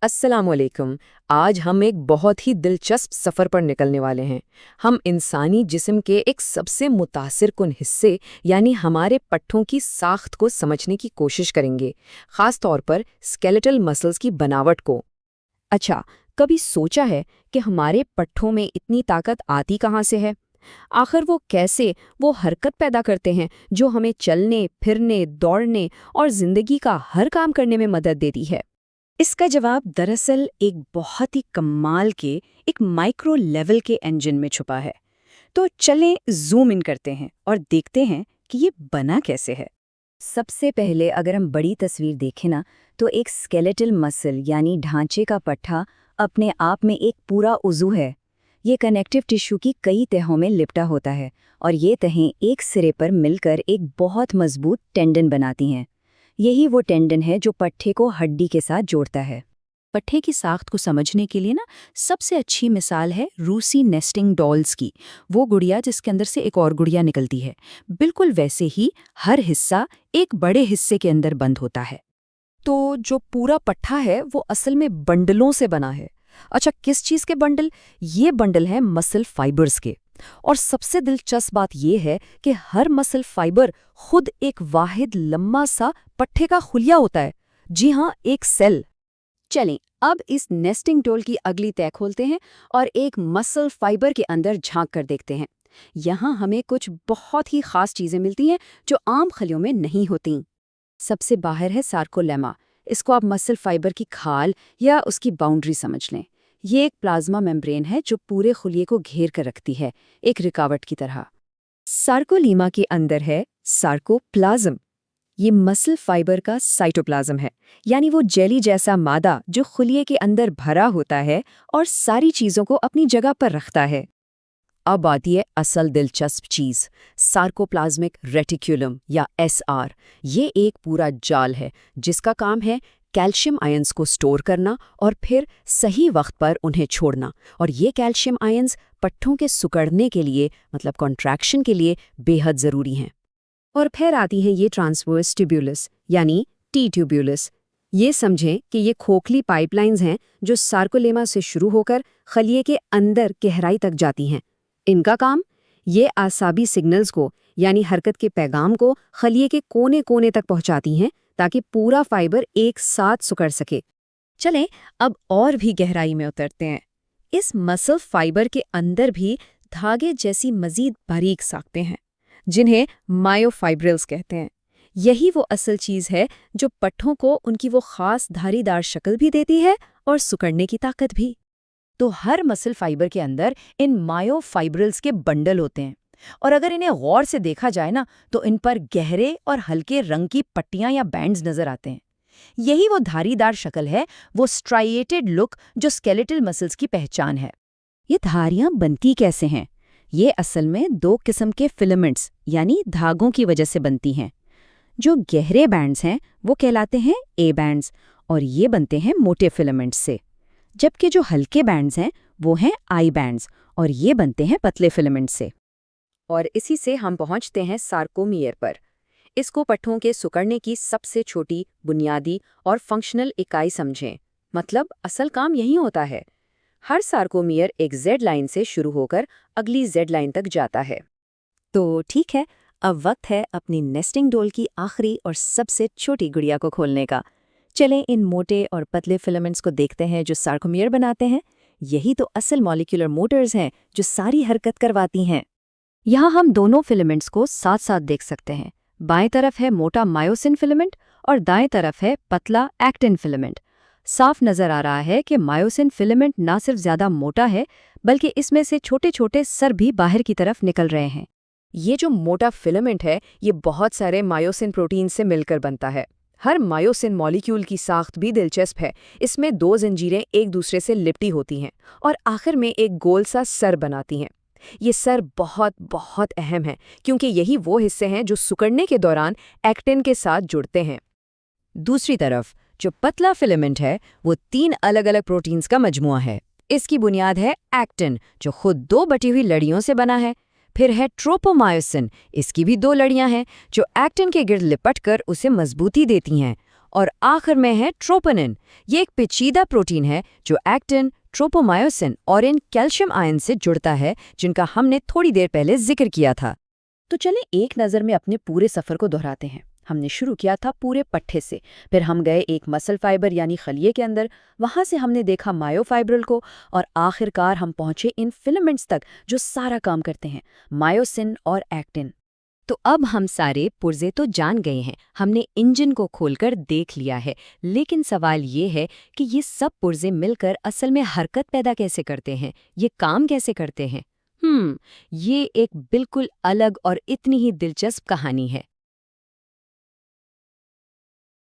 अस्सलामुअलैकुम। आज हम एक बहुत ही दिलचस्प सफ़र पर निकलने वाले हैं। हम इंसानी जिस्म के एक सबसे मुतासिर कुन हिस्से यानी हमारे पट्ठों की साख्त को समझने की कोशिश करेंगे, ख़ास तौर पर स्केलेटल मसल्स की बनावट को। अच्छा, कभी सोचा है कि हमारे पट्ठों में इतनी ताकत आती कहाँ से है? आखिर वो कैसे वो हरकत पैदा करते हैं जो हमें चलने, फिरने, दौड़ने और ज़िंदगी का हर काम करने में मदद देती है? इसका जवाब दरअसल एक बहुत ही कमाल के एक माइक्रो लेवल के इंजन में छुपा है। तो चलें जूम इन करते हैं और देखते हैं कि ये बना कैसे है। सबसे पहले अगर हम बड़ी तस्वीर देखें ना, तो एक स्केलेटल मसल यानी ढांचे का पट्टा अपने आप में एक पूरा उज़ू है। ये कनेक्टिव टिश्यू की कई तहों में लिपटा होता है और ये तहें एक सिरे पर मिलकर एक बहुत मजबूत टेंडन बनाती हैं। यही वो टेंडन है जो पट्ठे को हड्डी के साथ जोड़ता है। पट्ठे की साख्त को समझने के लिए ना सबसे अच्छी मिसाल है रूसी नेस्टिंग डॉल्स की। वो गुड़िया जिसके अंदर से एक और गुड़िया निकलती है, बिल्कुल वैसे ही हर हिस्सा एक बड़े हिस्से के अंदर बंद होता है। तो जो पूरा पट्ठा है वो असल में बंडलों से बना है। अच्छा, किस चीज़ के बंडल? ये बंडल हैं मसल फाइबर्स के। और सबसे दिलचस्प बात यह है कि हर मसल फाइबर खुद एक वाहिद लम्बा सा पट्ठे का खुलिया होता है। जी हाँ, एक सेल। चलें अब इस नेस्टिंग डॉल की अगली तह खोलते हैं और एक मसल फाइबर के अंदर झांक कर देखते हैं। यहाँ हमें कुछ बहुत ही खास चीजें मिलती हैं जो आम खलियों में नहीं होती। सबसे बाहर है सार्कोलेमा। इसको आप मसल फाइबर की खाल या उसकी बाउंड्री समझ लें। ये एक प्लाज्मा मेम्ब्रेन है जो पूरे खुलिये को घेर कर रखती है, एक रुकावट की तरह। सार्कोलीमा के अंदर है सार्कोप्लाज्म। ये मसल फाइबर का साइटोप्लाज्म है, यानी वो जेली जैसा मादा जो खुलिये के अंदर भरा होता है और सारी चीज़ों को अपनी जगह पर रखता है। अब आती है असल दिलचस्प चीज़, सार्कोप्लाज्मिक रेटिक्यूलम या एसआर। ये एक पूरा जाल है जिसका काम है कैल्शियम आयंस को स्टोर करना और फिर सही वक्त पर उन्हें छोड़ना। और ये कैल्शियम आयंस पट्ठों के सिकुड़ने के लिए, मतलब कॉन्ट्रैक्शन के लिए बेहद ज़रूरी हैं। और फिर आती है ये ट्रांसवर्स ट्यूब्यूलस यानी टी ट्यूब्यूलस। ये समझें कि ये खोखली पाइपलाइंस हैं जो सार्कोलेमा से शुरू होकर खलिये के अंदर गहराई तक जाती हैं। इनका काम, ये आसाबी सिग्नल्स को यानी हरकत के पैगाम को खलिये के कोने कोने तक पहुंचाती हैं ताकि पूरा फाइबर एक साथ सिकुड़ सके। चलें अब और भी गहराई में उतरते हैं। इस मसल फाइबर के अंदर भी धागे जैसी मजीद बारीक साख्तें हैं जिन्हें मायोफाइब्रिल्स कहते हैं। यही वो असल चीज़ है जो पट्ठों को उनकी वो खास धारीदार शक्ल भी देती है और सिकुड़ने की ताकत भी। तो हर मसल फाइबर के अंदर इन मायोफाइब्रिल्स के बंडल होते हैं और अगर इन्हें गौर से देखा जाए ना, तो इन पर गहरे और हल्के रंग की पट्टियां या बैंड्स नजर आते हैं। यही वो धारीदार शक्ल है, वो स्ट्राइएटेड लुक जो स्केलेटल मसल्स की पहचान है। ये धारियां बनती कैसे हैं? ये असल में दो किस्म के फिलामेंट्स यानी धागों की वजह से बनती हैं। जो गहरे बैंड्स हैं वो कहलाते हैं ए बैंड्स और ये बनते हैं मोटे फिलामेंट्स से, जबकि जो हल्के बैंड्स हैं वो हैं आई बैंड्स और ये बनते हैं पतले फिलामेंट्स से। और इसी से हम पहुंचते हैं सार्कोमियर पर। इसको पट्ठों के सिकुड़ने की सबसे छोटी, बुनियादी और फंक्शनल इकाई समझें। मतलब असल काम यही होता है। हर सार्कोमियर एक जेड लाइन से शुरू होकर अगली जेड लाइन तक जाता है। तो ठीक है, अब वक्त है अपनी नेस्टिंग डोल की आखिरी और सबसे छोटी गुड़िया को खोलने का। चलें इन मोटे और पतले फिलामेंट्स को देखते हैं जो सार्कोमियर बनाते हैं। यही तो असल मॉलिक्यूलर मोटर्स हैं जो सारी हरकत करवाती हैं। यहाँ हम दोनों फिलामेंट्स को साथ साथ देख सकते हैं। बाएं तरफ है मोटा मायोसिन फिलामेंट और दाएं तरफ है पतला एक्टिन फिलामेंट। साफ नजर आ रहा है कि मायोसिन फिलामेंट ना सिर्फ ज्यादा मोटा है, बल्कि इसमें से छोटे छोटे सर भी बाहर की तरफ निकल रहे हैं। ये जो मोटा फिलामेंट है ये बहुत सारे मायोसिन प्रोटीन से मिलकर बनता है। हर मायोसिन मॉलिक्यूल की साख्त भी दिलचस्प है। इसमें दो जंजीरें एक दूसरे से लिपटी होती हैं और आखिर में एक गोल सा सर बनाती हैं। ये सर बहुत बहुत अहम है क्योंकि यही वो हिस्से हैं जो सिकुड़ने के दौरान एक्टिन के साथ जुड़ते हैं। दूसरी तरफ जो पतला फिलामेंट है वो 3 अलग अलग प्रोटीन्स का मजमुआ है। इसकी बुनियाद है एक्टिन जो खुद 2 बटी हुई लड़ियों से बना है। फिर है ट्रोपोमायोसिन, इसकी भी 2 लड़ियां हैं जो एक्टिन के गिर्द लिपट कर उसे मजबूती देती हैं। और आखिर में है ट्रोपोनिन। ये एक पेचीदा प्रोटीन है जो एक्टिन, ट्रोपोमायोसिन और इन कैल्शियम आयन से जुड़ता है, जिनका हमने थोड़ी देर पहले जिक्र किया था। तो चलें एक नज़र में अपने पूरे सफ़र को दोहराते हैं। हमने शुरू किया था पूरे पट्ठे से, फिर हम गए एक मसल फाइबर यानी खलिए के अंदर, वहाँ से हमने देखा मायोफाइब्रल को, और आखिरकार हम पहुँचे इन फिलामेंट्स तक जो सारा काम करते हैं, मायोसिन और एक्टिन। तो अब हम सारे पुर्जे तो जान गए हैं, हमने इंजन को खोलकर देख लिया है, लेकिन सवाल ये है कि ये सब पुर्जे मिलकर असल में हरकत पैदा कैसे करते हैं, ये काम कैसे करते हैं? ये एक बिल्कुल अलग और इतनी ही दिलचस्प कहानी है।